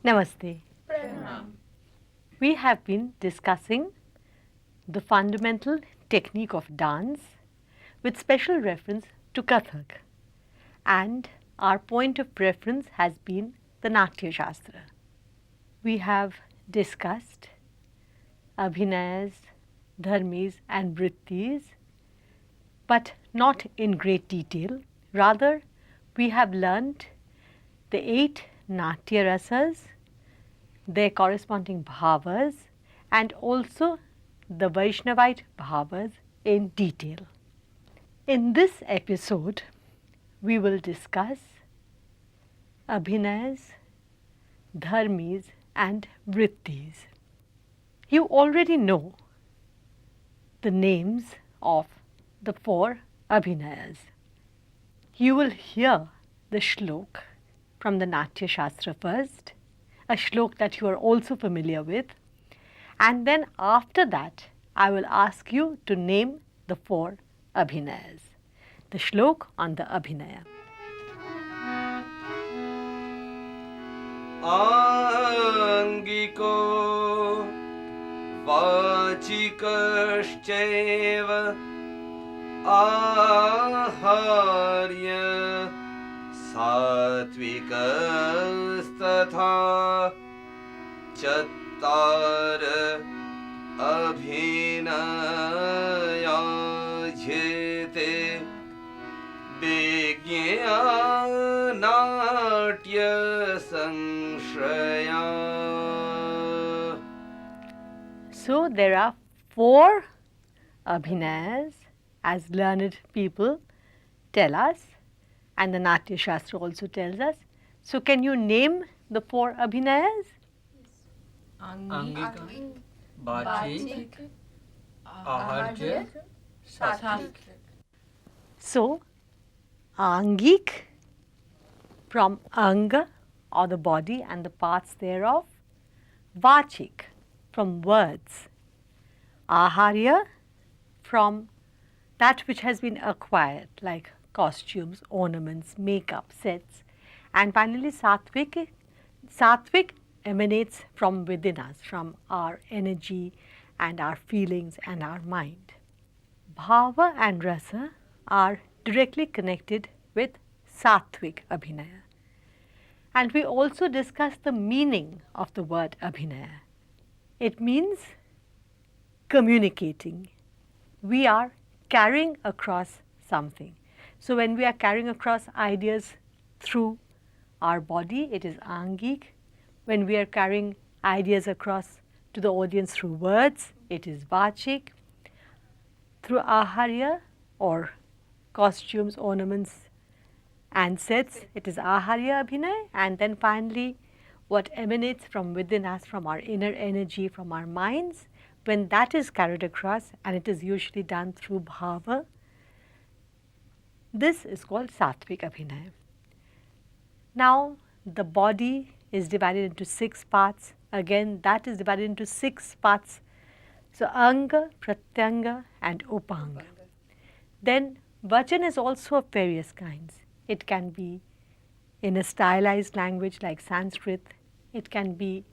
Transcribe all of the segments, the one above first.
Namaste. We have been discussing the fundamental technique of dance with special reference to Kathak, and our point of reference has been the Natya Shastra. We have discussed Abhinayas, Dharmis and Vrittis, but not in great detail. Rather, we have learnt the 8 Natya Rasas, their corresponding bhavas, and also the Vaishnavite bhavas in detail. In this episode, we will discuss Abhinayas, Dharmis and Vrittis. You already know the names of the 4 Abhinayas. You will hear the shlok from the Natya Shastra first, a shlok that you are also familiar with, and then after that I will ask you to name the 4 Abhinayas. The shlok on the Abhinaya. Angiko vachikashcheva aharya sattvikastatha chattara abhinaya jete Vijnanatya Sanshraya. So there are 4 Abhinayas, as learned people tell us, and the Natya Shastra also tells us. So can you name the 4 Abhinayas? Angika, Bachik, Aharja, Satvik. So Angik from Anga or the body and the parts thereof, Vachik from words, Aharya from that which has been acquired like costumes, ornaments, makeup, sets, and finally Satvik. Satvik emanates from within us, from our energy and our feelings and our mind. Bhava and Rasa are directly connected with Satvik Abhinaya. And we also discussed the meaning of the word Abhinaya. It means communicating. We are carrying across something. So when we are carrying across ideas through our body, it is Angik. When we are carrying ideas across to the audience through words, it is Vachik. Through Aharya or costumes, ornaments and sets, it is Aharya Abhinay. And then finally, what emanates from within us, from our inner energy, from our minds, when that is carried across, and it is usually done through Bhava, this is called Satvik Abhinay. Now, the body is divided into 6 parts. Again, that is divided into 6 parts. So, Anga, Pratyanga and Upanga. Then, Vachan is also of various kinds. It can be in a stylized language like Sanskrit. It can be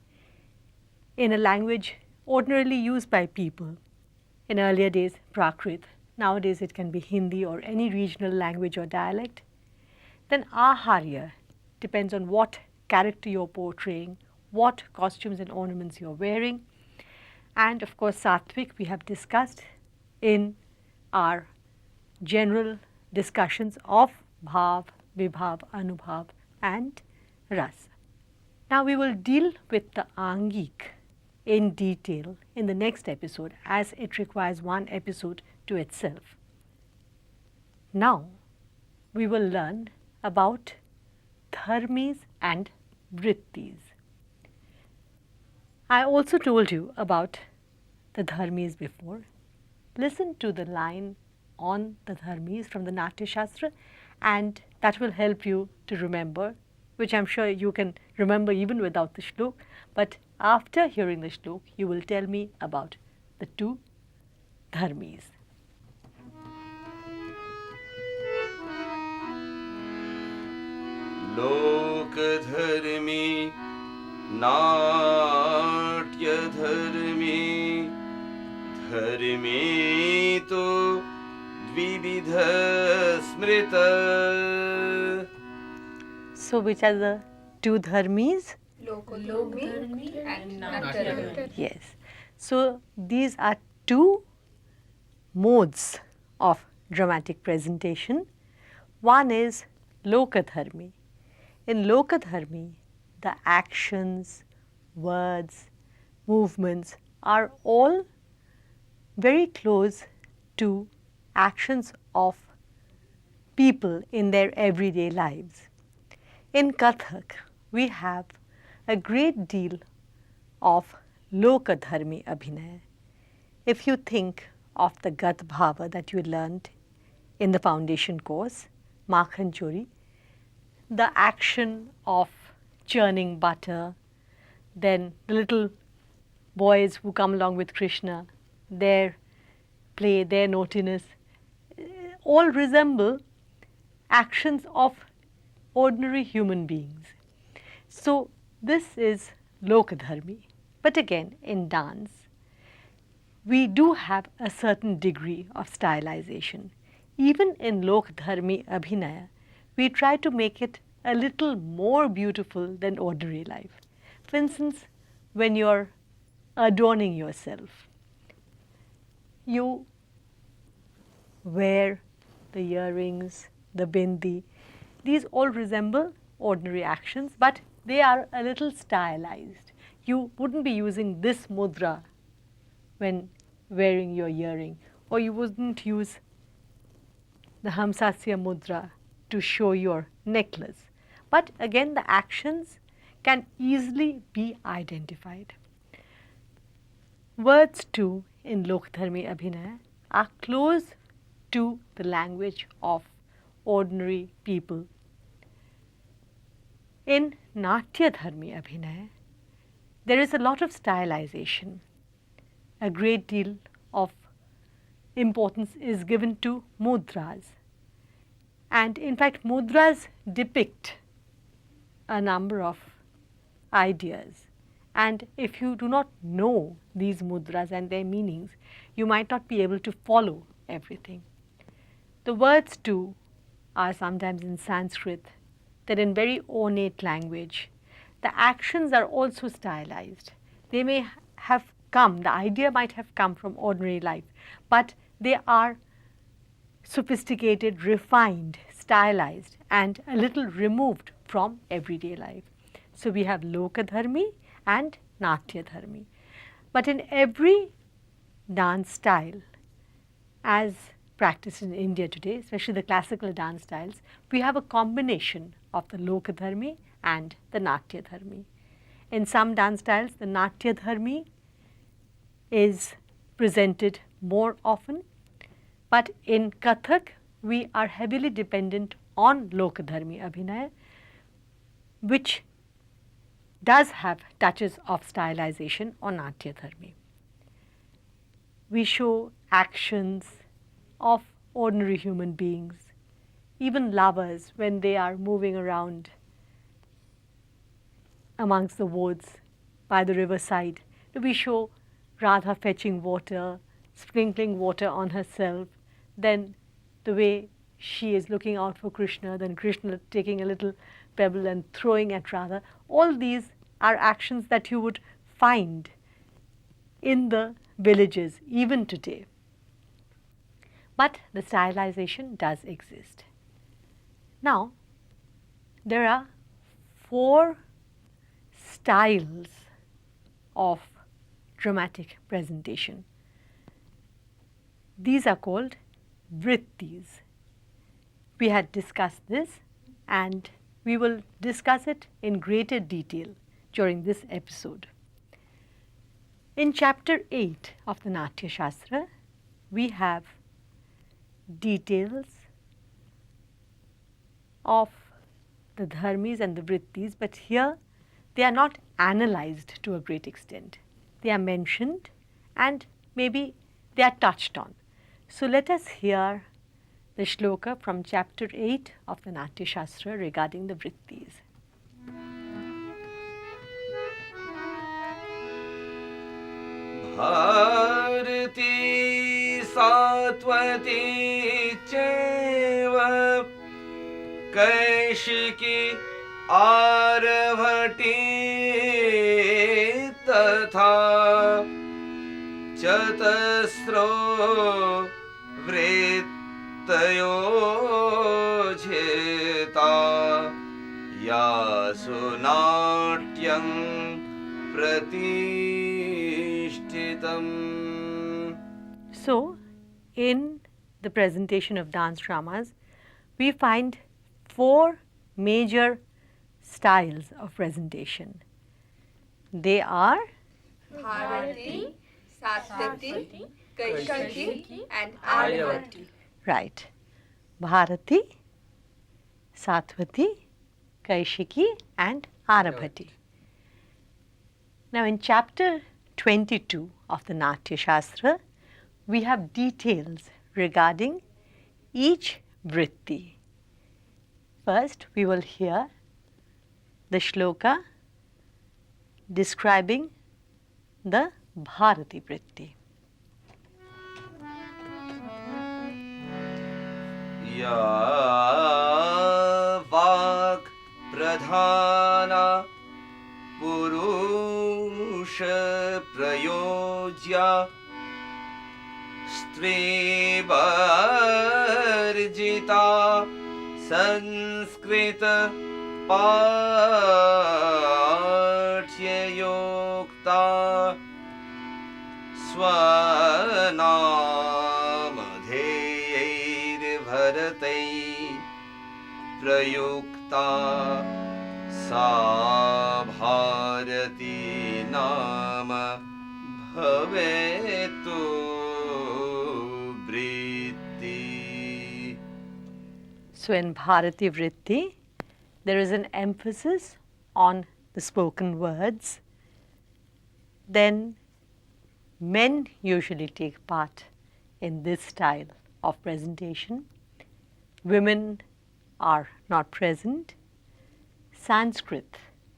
in a language ordinarily used by people. In earlier days, Prakrit. Nowadays, it can be Hindi or any regional language or dialect. Then Aharya depends on what character you're portraying, what costumes and ornaments you're wearing. And of course, Satvik we have discussed in our general discussions of Bhav, Vibhav, Anubhav and Ras. Now we will deal with the Angik in detail in the next episode, as it requires one episode to itself. Now we will learn about Dharmis and Vrittis. I also told you about the dharmis before. Listen to the line on the dharmis from the Natya Shastra, and that will help you to remember, which I'm sure you can remember even without the shlok. But after hearing the shlok, you will tell me about the two dharmis. लोकधर्मी नाट्यधर्मी धर्मी तो द्विविध स्मृत. So, which are the two dharmis? Lokadharmi and Natyadharmi. Yes. So, these are two modes of dramatic presentation. One is Lokadharmi. In Lokadharmi, the actions, words, movements are all very close to actions of people in their everyday lives. In Kathak, we have a great deal of Lokadharmi Abhinaya. If you think of the Gat Bhava that you learned in the foundation course, Makhan Chori, the action of churning butter, then the little boys who come along with Krishna, their play, their naughtiness, all resemble actions of ordinary human beings. So, this is Lokadharmi. But again, in dance, we do have a certain degree of stylization. Even in Lokdharmi Abhinaya, we try to make it a little more beautiful than ordinary life. For instance, when you're adorning yourself, you wear the earrings, the bindi. These all resemble ordinary actions, but they are a little stylized. You wouldn't be using this mudra when wearing your earring, or you wouldn't use the Hamsasya mudra to show your necklace. But again, the actions can easily be identified. Words too in Lokdharmi Abhinaya are close to the language of ordinary people. In Natya Dharmi Abhinaya, there is a lot of stylization. A great deal of importance is given to mudras. And in fact, mudras depict a number of ideas. And if you do not know these mudras and their meanings, you might not be able to follow everything. The words too are sometimes in Sanskrit, then in very ornate language. The actions are also stylized. They may have come, the idea might have come from ordinary life, but they are sophisticated, refined, stylized, and a little removed from everyday life. So, we have Lokadharmi and Natya Dharmi. But in every dance style, as practiced in India today, especially the classical dance styles, we have a combination of the Lokadharmi and the Natya Dharmi. In some dance styles, the Natya Dharmi is presented more often, but in Kathak, we are heavily dependent on Lokadharmi Abhinaya, which does have touches of stylization on Natya Dharmi. We show actions of ordinary human beings, even lovers when they are moving around amongst the woods by the riverside. We show Radha fetching water, sprinkling water on herself, then the way she is looking out for Krishna, then Krishna taking a little pebble and throwing at Radha. All these are actions that you would find in the villages even today. But the stylization does exist. Now, there are 4 styles of dramatic presentation. These are called vrittis. We had discussed this and we will discuss it in greater detail during this episode. In chapter 8 of the Natya Shastra, we have details of the dharmis and the vrittis, but here they are not analyzed to a great extent. They are mentioned and maybe they are touched on. So let us hear the shloka from chapter 8 of the Natya Shastra regarding the vrittis. Bharti Satwati चैव कैशिकी आरभटी तथा चतस्रो वृत्तयो झेता यासु नाट्यं प्रतिष्ठितम्. So, in the presentation of dance dramas, we find 4 major styles of presentation. They are Bharati, Satvati, Kaishaki, and Arvati. right. Bharati, Satvati, Kaishiki and Arabhati. Now in chapter 22 of the Natya Shastra, we have details regarding each vritti. First, we will hear the shloka describing the Bharati vritti. या वाक् प्रधाना पुरुष प्रयोज्या स्त्रीवर्जिता संस्कृत पाठ्ययोक्ता स्वनामधेयैर्भरतै प्रयुक्ता सा भारती नाम भवेतु वृत्ति. So in Bharati vritti, there is an emphasis on the spoken words. Then men usually take part in this style of presentation. Women are not present. Sanskrit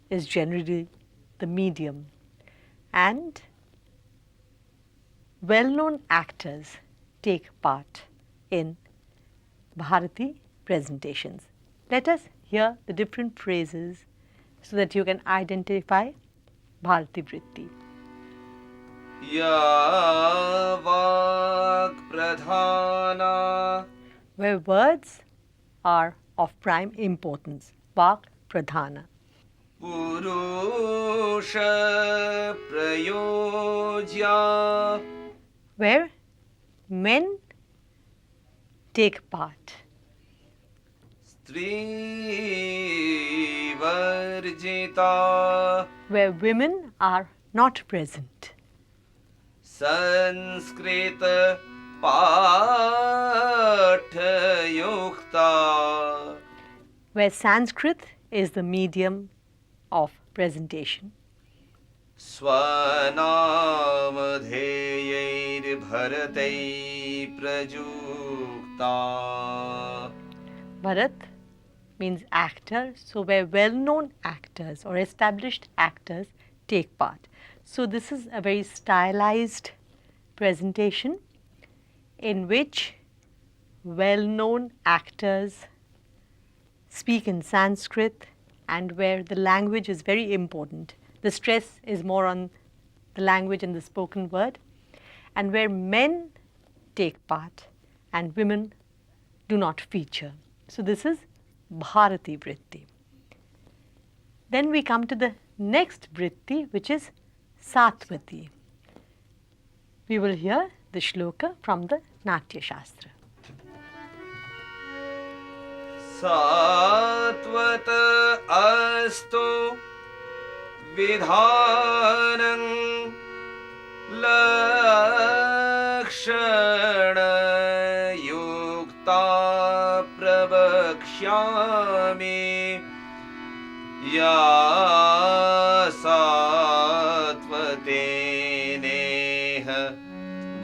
is generally the medium, and well-known actors take part in Bharati presentations. Let us hear the different phrases so that you can identify Bharati vritti. या वाक् प्रधाना Where words are of prime importance. Vak pradhana. पुरुष प्रयोज्या Where men take part. स्त्रीवर्जिता Where women are not present. Sanskrit पाठयुक्ता Where Sanskrit is the medium of presentation. स्वनामधेयैर्भरतै प्रयुक्ता. Bharat means actor, so where well-known actors or established actors take part. So this is a very stylized presentation in which well-known actors speak in Sanskrit and where the language is very important. The stress is more on the language and the spoken word, and where men take part and women do not feature. So this is Bharati vritti. Then we come to the next vritti, which is Satvati. We will hear the shloka from the Natya Shastra. Satvata अस्तु विधानं लक्षणयुक्ता प्रवक्ष्यामि या सात्वतेनेह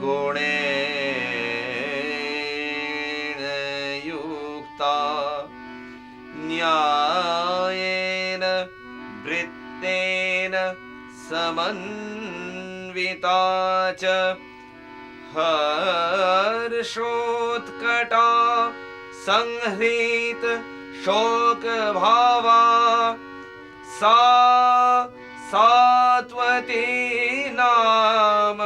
गुणेन युक्ता न्यायेन वृत्तेन समन्विता च हर्षोत्कटा संहृत शोकभावा सा सात्वती नाम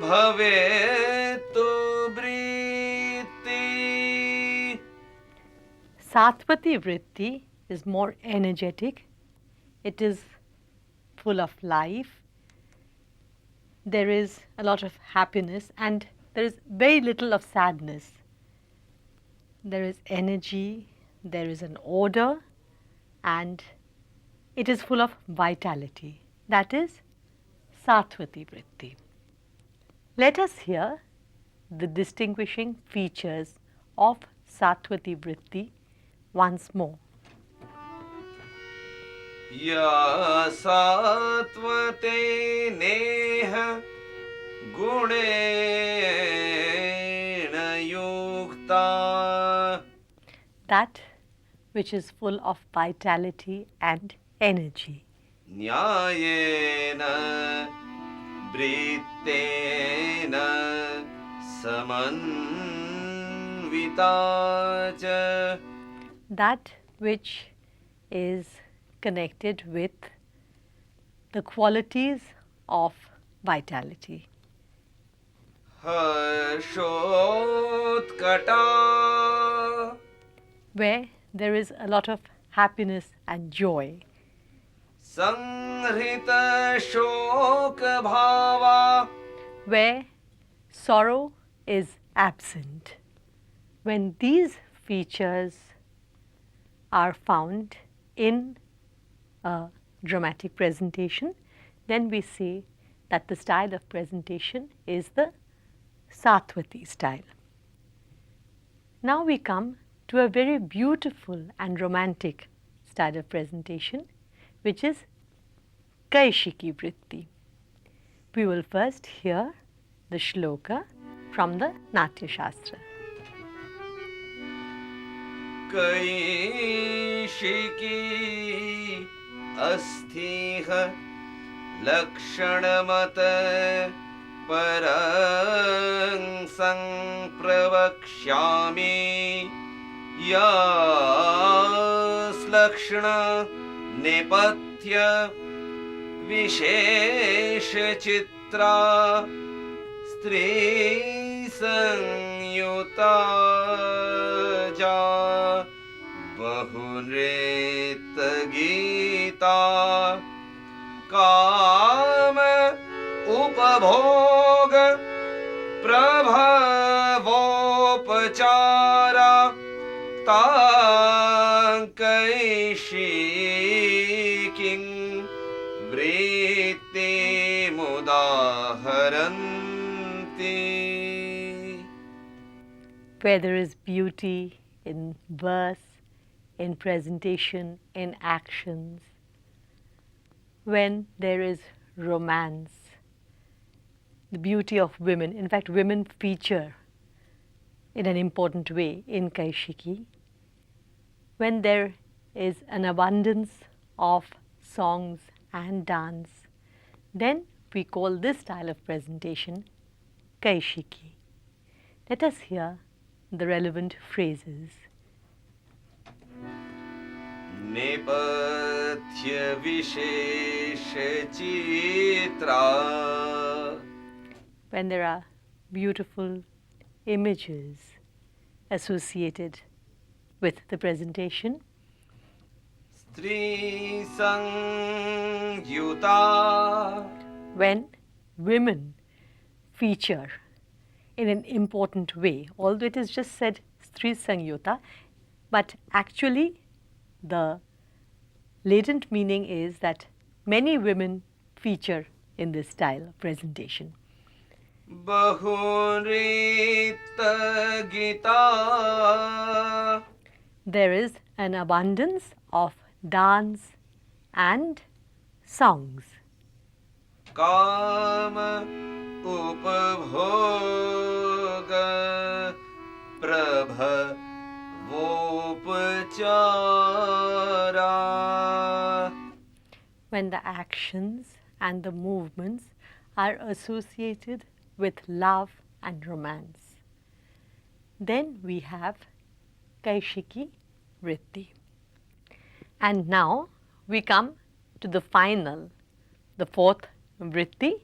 भवेत्तु वृत्ति. Satvati vritti is more energetic. It is full of life. There is a lot of happiness and there is very little of sadness. There is energy, there is an order, and it is full of vitality. That is Satvati vritti. Let us hear the distinguishing features of Satvati vritti once more. या सात्वते नेह गुणेन युक्ता. That which is full of vitality and energy. न्यायेन वृत्तेन समन्विता च. That which is connected with the qualities of vitality. हर्षोत्कटा. Where there is a lot of happiness and joy. संहृत शोकभावा. Where sorrow is absent. When these features are found in a dramatic presentation, then we say that the style of presentation is the Satvati style. Now we come to a very beautiful and romantic style of presentation, which is Kaishiki vritti. We will first hear the shloka from the Natya Shastra. कैशिकी अस्थिह लक्षणमत परं संप्रवक्ष्यामि यास्लक्षण नेपथ्य विशेषचित्रा स्त्री संयुता जा बहुनृत्यगीता काम उपभोग प्रभवोपचारा तांकैशिकीं वृत्तिमुदाहरन्ति. Where there is beauty in verse, in presentation, in actions, when there is romance, the beauty of women. In fact, women feature in an important way in Kaishiki. When there is an abundance of songs and dance, then we call this style of presentation Kaishiki. Let us hear the relevant phrases. नेपथ्य विशेष Chitra. When there are beautiful images associated with the presentation. स्त्री संयुता. When women feature in an important way, although it is just said Stri Sangyuta, but actually the latent meaning is that many women feature in this style of presentation. बहुनृत्यगीता. There is an abundance of dance and songs. काम उपभोग प्रभवोपचारा. When the actions and the movements are associated with love and romance. Then we have Kaishiki Vritti. And now we come to the final, the fourth Vritti,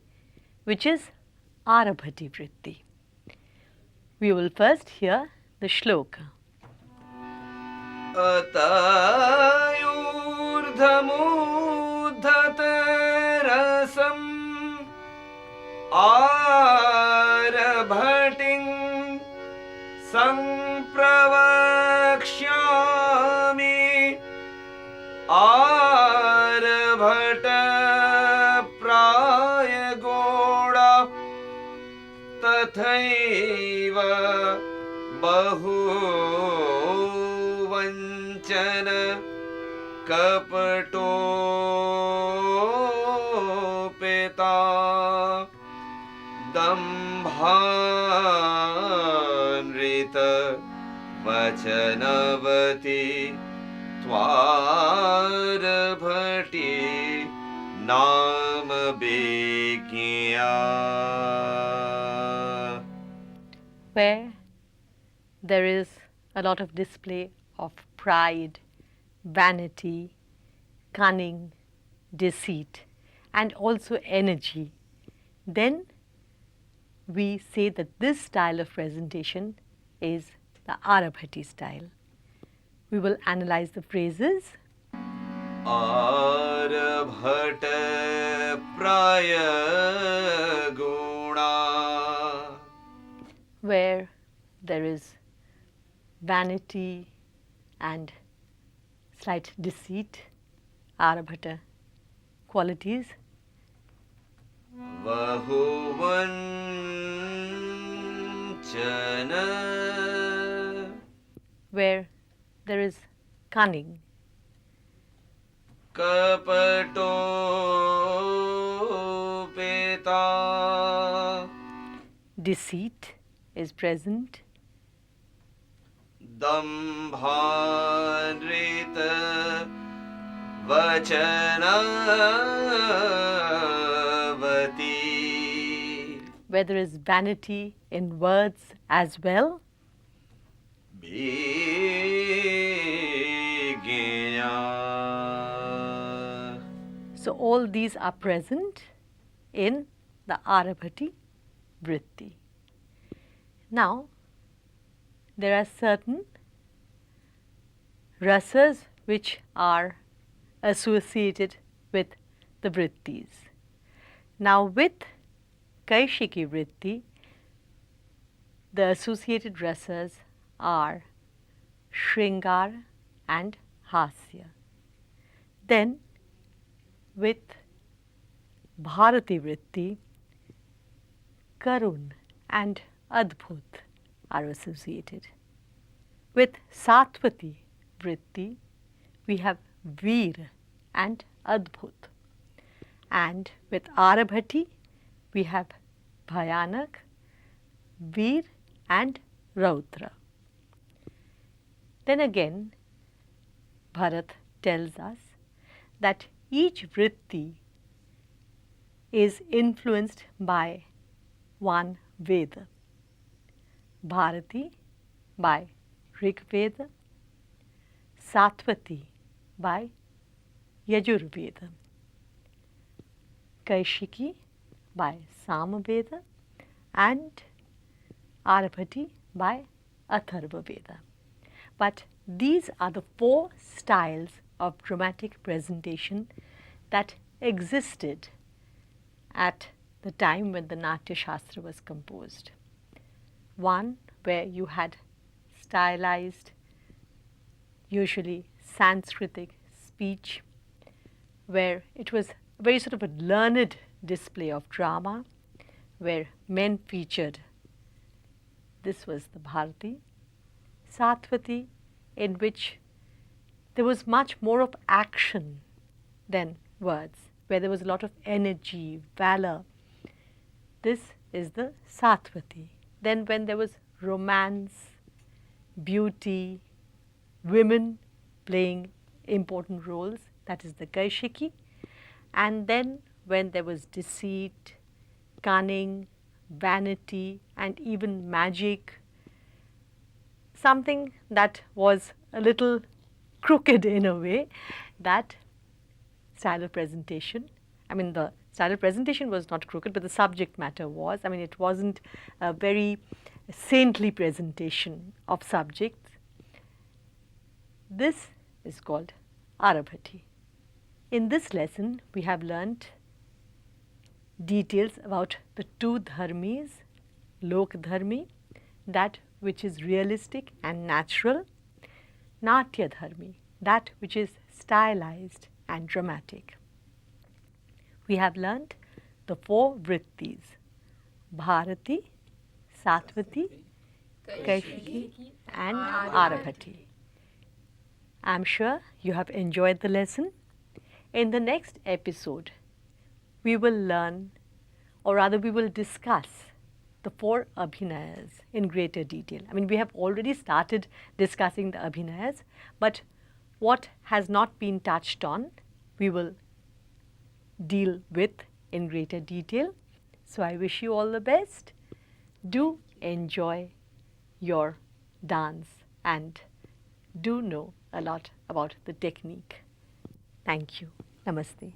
which is Arabhati Vritti. We will first hear the shloka. अतयूर्धमूर्धतरसम् आरभटिं सम्प्रवक्ष्यामि. आरभट प्रायगोडा तथैव बहुवञ्चन कपटोपेता. दम्भानृत वचनवती त्वारभटी नाम बेज्ञा. Where there is a lot of display of pride, vanity, cunning, deceit, and also energy, then we say that this style of presentation is the Arabhati style. We will analyze the phrases. आरभट प्रायगुणा. Where there is vanity and slight deceit, Arabhata qualities. बहुवञ्चन. Where there is cunning, कपटोपेता. deceit is present, दम्भानृत वचनवती. where there is vanity in words as well, बेज्ञा. so all these are present in the Arabhati Vritti. Now, there are certain rasas which are associated with the Vrittis. Now, with Kaishiki Vritti, the associated rasas are Shringar and Hasya. Then, with Bharati Vritti, Karun and Adbhut are associated. With Satvati Vritti, we have Veer and Adbhut. And with Arabhati, we have Bhayanak, Veer and Rautra. Then again, Bharat tells us that each vritti is influenced by one Veda. Bharati by Rig Veda, Satvati by Yajurveda, Kaishiki by Samaveda, and Arabhati by Atharva Veda. But these are the four styles of dramatic presentation that existed at the time when the Natya Shastra was composed. One where you had stylized, usually Sanskritic speech, where it was very sort of a learned display of drama, where men featured. This was the Bharati. Satvati, in which there was much more of action than words, where there was a lot of energy, valor. This is the Satvati. Then when there was romance, beauty, women playing important roles, that is the Kaishiki. And then when there was deceit, cunning, vanity, and even magic, something that was a little crooked in a way, that style of presentation. I mean, the style of presentation was not crooked, but the subject matter was. I mean, it wasn't a very saintly presentation of subjects. This is called Arabhati. In this lesson, we have learnt details about the two dharmis, Lok Dharmi, that which is realistic and natural, Natya Dharmi, that which is stylized and dramatic. We have learnt the four vrittis, Bharati, Satvati, Kaishiki and Arabhati. I am sure you have enjoyed the lesson. In the next episode, we will learn, or rather we will discuss the four Abhinayas in greater detail. I mean, we have already started discussing the Abhinayas, but what has not been touched on, we will deal with in greater detail. So I wish you all the best. Do enjoy your dance and do know a lot about the technique. Thank you. Namaste.